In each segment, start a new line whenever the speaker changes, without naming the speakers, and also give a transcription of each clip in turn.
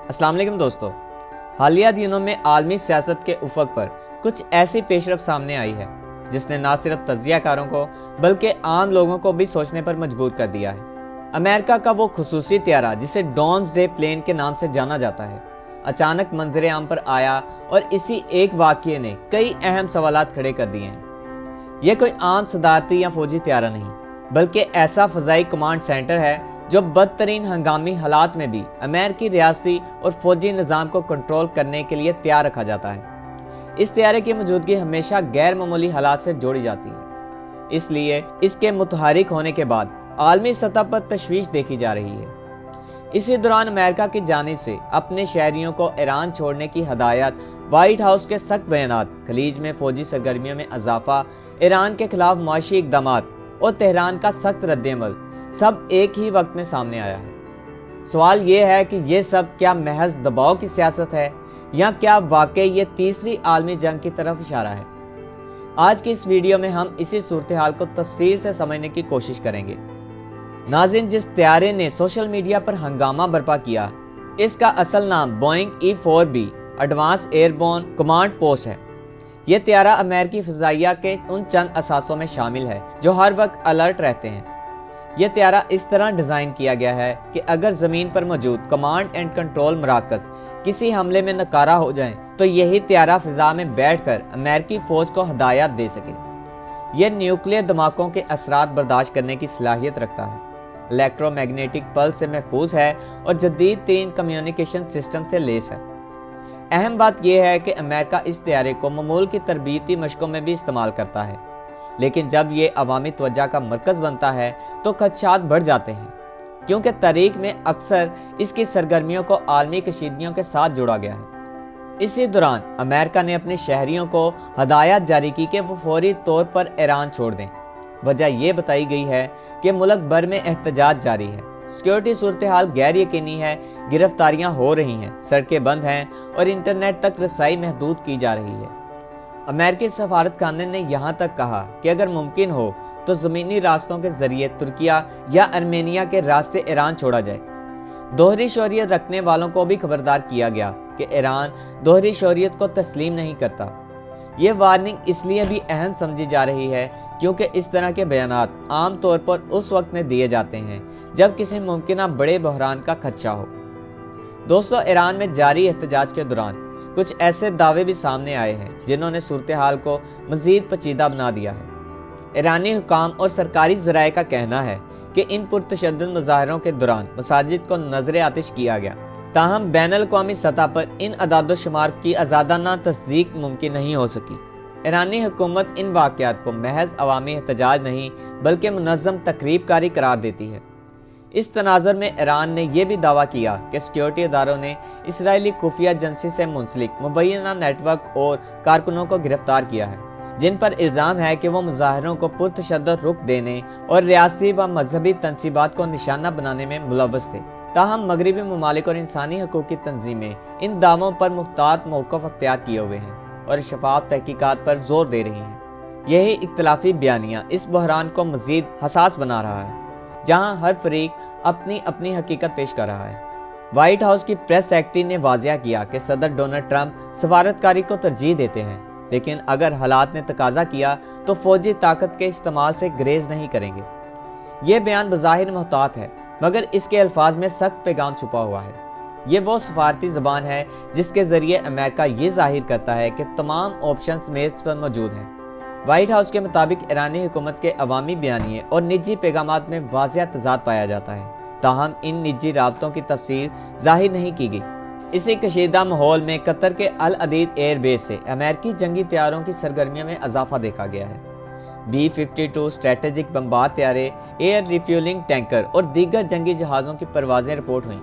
अस्सलाम वालेकुम दोस्तों। हालिया दिनों में आलमी सियासत के उफक पर कुछ ऐसी पेशरफ सामने आई है जिसने न सिर्फ तज्जियाकारों को बल्कि आम लोगों को भी सोचने पर मजबूर कर दिया है। अमेरिका का वो खुसूसी त्यारा जिसे डॉम्सडे प्लेन के नाम से जाना जाता है, अचानक मंजरे आम पर आया और इसी एक वाक़ये ने कई अहम सवालात खड़े कर दिए हैं। यह कोई आम सदारती या फौजी त्यारा नहीं, बल्कि ऐसा फ़ज़ाई कमांड सेंटर है जो बदतरीन हंगामी हालात में भी अमेरिकी रियासती और फौजी निज़ाम को कंट्रोल करने के लिए तैयार रखा जाता है। इस त्यारे की मौजूदगी हमेशा गैर मामूली हालात से जोड़ी जाती है, इसलिए इसके मुतहरिक होने के बाद आलमी सतह पर तशवीश देखी जा रही है। इसी दौरान अमेरिका की जानिब से अपने शहरियों को ईरान छोड़ने की हदायत, व्हाइट हाउस के सख्त बयानात, खलीज में फौजी सरगर्मियों में इजाफा, ईरान के खिलाफ मुआशी इक़दामात और तेहरान का सख्त रद्द-ए-अमल सब एक ही वक्त में सामने आया है। सवाल ये है कि ये सब क्या महज दबाव की सियासत है या क्या वाकई ये तीसरी आलमी जंग की तरफ इशारा है। आज की इस वीडियो में हम इसी सूरत हाल को तफसील से समझने की कोशिश करेंगे। नाज़रीन, जिस त्यारे ने सोशल मीडिया पर हंगामा बर्पा किया, इसका असल नाम Boeing E-4B advance airborne command post है। यह त्यारा अमेरिकी फ़ज़ाइया के उन चंद असासों में शामिल है जो हर वक्त अलर्ट रहते हैं। यह त्यारा इस तरह डिज़ाइन किया गया है कि अगर ज़मीन पर मौजूद कमांड एंड कंट्रोल मराकज़ किसी हमले में नकारा हो जाएं, तो यही त्यारा फ़िज़ा में बैठकर अमेरिकी फ़ौज को हदायत दे सके। यह न्यूक्लियर धमाकों के असरात बर्दाश्त करने की सलाहियत रखता है, इलेक्ट्रोमैग्नेटिक पल्स से महफूज है और जदीद तरीन कम्युनिकेशन सिस्टम से लेस है। अहम बात यह है कि अमेरिका इस त्यारे को मामूल की तरबीती मशकों में भी इस्तेमाल करता है, लेकिन जब ये अवामी तवज्जो का मरकज़ बनता है तो खदशात बढ़ जाते हैं, क्योंकि तारीख में अक्सर इसकी सरगर्मियों को आलमी कशीदगियों के साथ जोड़ा गया है। इसी दौरान अमेरिका ने अपने शहरियों को हदायत जारी की कि वो फौरी तौर पर ईरान छोड़ दें। वजह यह बताई गई है कि मुल्क भर में एहतजाज जारी है, सिक्योरिटी सूरत हाल गैर यकीनी है, गिरफ्तारियां हो रही हैं, सड़कें बंद हैं और इंटरनेट तक रसाई महदूद की जा रही है। अमेरिकी सफारत खाने ने यहाँ तक कहा कि अगर मुमकिन हो तो ज़मीनी रास्तों के ज़रिए तुर्किया या आर्मेनिया के रास्ते ईरान छोड़ा जाए। दोहरी शौरियत रखने वालों को भी खबरदार किया गया कि ईरान दोहरी शौरियत को तस्लीम नहीं करता। ये वार्निंग इसलिए भी अहम समझी जा रही है क्योंकि इस तरह के बयानात आम तौर पर उस वक्त में दिए जाते हैं जब किसी मुमकिन बड़े बहरान का खदशा हो। दोस्तों, ईरान में जारी एहतजाज के दौरान कुछ ऐसे दावे भी सामने आए हैं जिन्होंने सूरत हाल को मज़ीद पेचीदा बना दिया है। ईरानी हुकाम और सरकारी ज़राए का कहना है कि इन पुरतशद्दुद मुज़ाहरों के दौरान मसाजिद को नज़र आतिश किया गया, ताहम बैनुल-अक़वामी सतह पर इन अदाद-ओ-शुमार की आज़ादाना तस्दीक मुमकिन नहीं हो सकी। ईरानी हुकूमत इन वाक़यात को महज अवामी एहतजाज नहीं बल्कि मुनज़्ज़म तकरीबकारी करार देती है। इस तनाज़र में ईरान ने यह भी दावा किया कि सिक्योरिटी इदारों ने इसराइली खुफिया एजेंसी से मुंसलिक मुबैना नेटवर्क और कारकुनों को गिरफ्तार किया है, जिन पर इल्ज़ाम है कि वो मुज़ाहरों को पुरतशद्दुद रुख देने और रियासती व मजहबी तनसीबात को निशाना बनाने में मुलव्वस थे। ताहम मगरबी ममालिक और इंसानी हकूक़ की तंजीमें इन दावों पर मुख्तात मौक़िफ़ अख्तियार किए हुए हैं और शफाफ तहकीकात पर जोर दे रही हैं। यही इख्तिलाफी बयानिया इस बहरान को मज़ीद हसास बना रहा है, जहाँ हर फरीक अपनी अपनी हकीकत पेश कर रहा है। व्हाइट हाउस की प्रेस सेक्रेटरी ने वाज़िया किया कि सदर डोनाल्ड ट्रंप सफारतकारी को तरजीह देते हैं, लेकिन अगर हालात ने तकाजा किया तो फौजी ताकत के इस्तेमाल से ग्रेज नहीं करेंगे। ये बयान बज़ाहिर मुहतात है, मगर इसके अल्फाज में सख्त पैगाम छुपा हुआ है। ये वो सफारती ज़बान है जिसके ज़रिए अमेरिका ये जाहिर करता है कि तमाम ऑप्शंस मेज़ पर मौजूद हैं। व्हाइट हाउस के मुताबिक ईरानी हुकूमत के अवामी बयानिए और निजी पैगामात में वाज़िया तज़ाद पाया जाता है, ताहम इन निजी राबतों की तफसील जाहिर नहीं की गई। इसी कशीदा माहौल में कतर के अल अदीद एयरबेस से अमेरिकी जंगी तैयारों की सरगर्मियों में इजाफा देखा गया है। B-52 स्ट्रेटेजिक बमबार तैयारे, एयर रिफ्यूलिंग टैंकर और दीगर जंगी जहाज़ों की परवाज़ें रिपोर्ट हुई।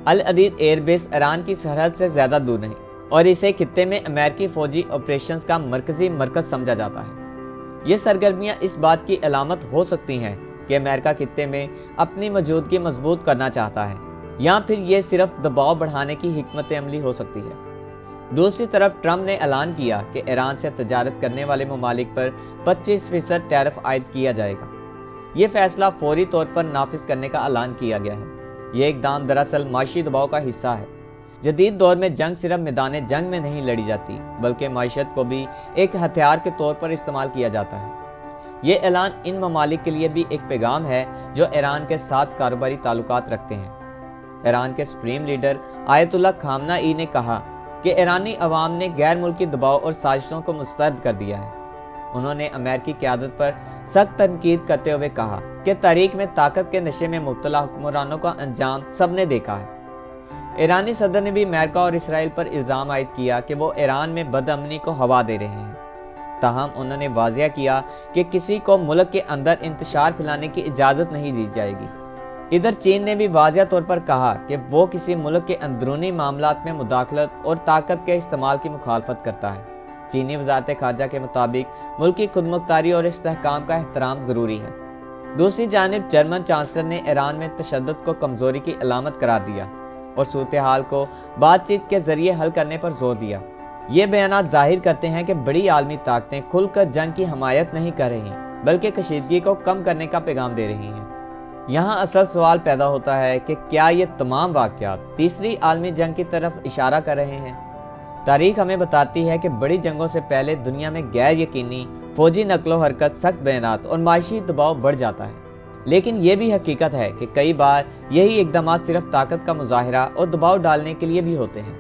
अल अदीद एयरबेस ईरान की सरहद से ज़्यादा दूर नहीं और इसे खित्ते में अमेरिकी फ़ौजी ऑपरेशंस का मरकज़ी मरकज़ समझा जाता है। ये सरगर्मियाँ इस बात की अलामत हो सकती हैं कि अमेरिका खित्ते में अपनी मौजूदगी मजबूत करना चाहता है, या फिर ये सिर्फ दबाव बढ़ाने की हिकमत अमली हो सकती है। दूसरी तरफ ट्रंप ने ऐलान किया कि ईरान से तजारत करने वाले ममालिक पर 25% टैरिफ आयद किया जाएगा। ये फैसला फौरी तौर पर नाफिज करने का ऐलान किया गया है। ये इक़दाम दरअसल माशी दबाव का हिस्सा है। जदीद दौर में जंग सिर्फ मैदान जंग में नहीं लड़ी जाती बल्कि माइशत को भी एक हथियार के तौर पर इस्तेमाल किया जाता है। ये ऐलान इन ममालिक के लिए भी एक पैगाम है जो ईरान के साथ कारोबारी ताल्लुकात रखते हैं। ईरान के सुप्रीम लीडर आयतुल्लाह खामनाई ने कहा कि ईरानी अवाम ने गैर मुल्की दबाव और साजिशों को मुस्तरद कर दिया है। उन्होंने अमेरिकी क़यादत पर सख्त तनकीद करते हुए कहा कि तारीख में ताकत के नशे में मुब्तला हुक्मरानों का अंजाम सबने देखा है। ईरानी सदर ने भी अमेरिका और इसराइल पर इल्ज़ाम आयद किया कि वो ईरान में बदअमनी को हवा दे रहे हैं। ताहम उन्होंने वाज़िया किया कि किसी को मुल्क के अंदर इंतशार फैलाने की इजाज़त नहीं दी जाएगी। इधर चीन ने भी वाज़िया तौर पर कहा कि वो किसी मुल्क के अंदरूनी मामलात में मुदाखलत और ताकत के इस्तेमाल की मुखालफत करता है। चीनी वज़ारत ख़ारजा के मुताबिक मुल्की खुदमुख्तारी और इस्तेहकाम का एहतराम ज़रूरी है। दूसरी जानिब जर्मन चांसलर ने ईरान में तशद्दुद को कमज़ोरी की अलामत करार दिया और सूरत हाल को बातचीत के ज़रिए हल करने पर जोर दिया। ये बयानात ज़ाहिर करते हैं कि बड़ी आलमी ताकतें खुलकर जंग की हमायत नहीं कर रही बल्कि कशीदगी को कम करने का पैगाम दे रही हैं। यहाँ असल सवाल पैदा होता है कि क्या ये तमाम वाक़यात तीसरी आलमी जंग की तरफ इशारा कर रहे हैं? तारीख हमें बताती है कि बड़ी जंगों से पहले दुनिया में गैर यकीनी फौजी नकलो हरकत, सख्त बयानात और माशी दबाव बढ़ जाता है। लेकिन ये भी हकीकत है कि कई बार यही इक़दामात सिर्फ ताकत का मुजाहिरा और दबाव डालने के लिए भी होते हैं।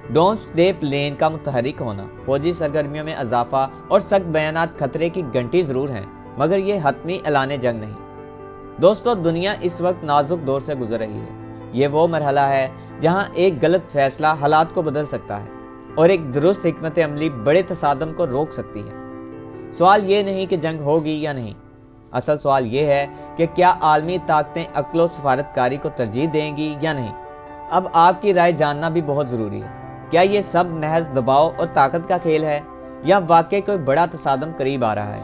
डोम्सडे प्लान का मुतहरिक होना, फौजी सरगर्मियों में इजाफा और सख्त बयानात खतरे की घंटी ज़रूर हैं, मगर ये हतमी ऐलान जंग नहीं। दोस्तों, दुनिया इस वक्त नाजुक दौर से गुजर रही है। ये वो मरहला है जहाँ एक गलत फैसला हालात को बदल सकता है और एक दुरुस्त हिकमत अमली बड़े तसादम को रोक सकती है। सवाल ये नहीं कि जंग होगी या नहीं, असल सवाल ये है कि क्या आलमी ताकतें अक्ल सफारतकारी को तरजीह देंगी या नहीं। अब आपकी राय जानना भी बहुत ज़रूरी है। क्या ये सब महज दबाव और ताकत का खेल है या वाकई कोई बड़ा तसादम करीब आ रहा है?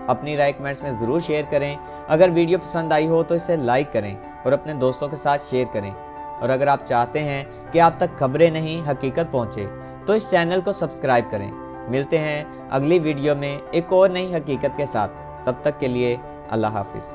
अपनी राय कमेंट्स में ज़रूर शेयर करें। अगर वीडियो पसंद आई हो तो इसे लाइक करें और अपने दोस्तों के साथ शेयर करें। और अगर आप चाहते हैं कि आप तक खबरें नहीं हकीकत पहुँचे तो इस चैनल को सब्सक्राइब करें। मिलते हैं अगली वीडियो में एक और नई हकीकत के साथ। तब तक के लिए अल्लाह हाफिज़।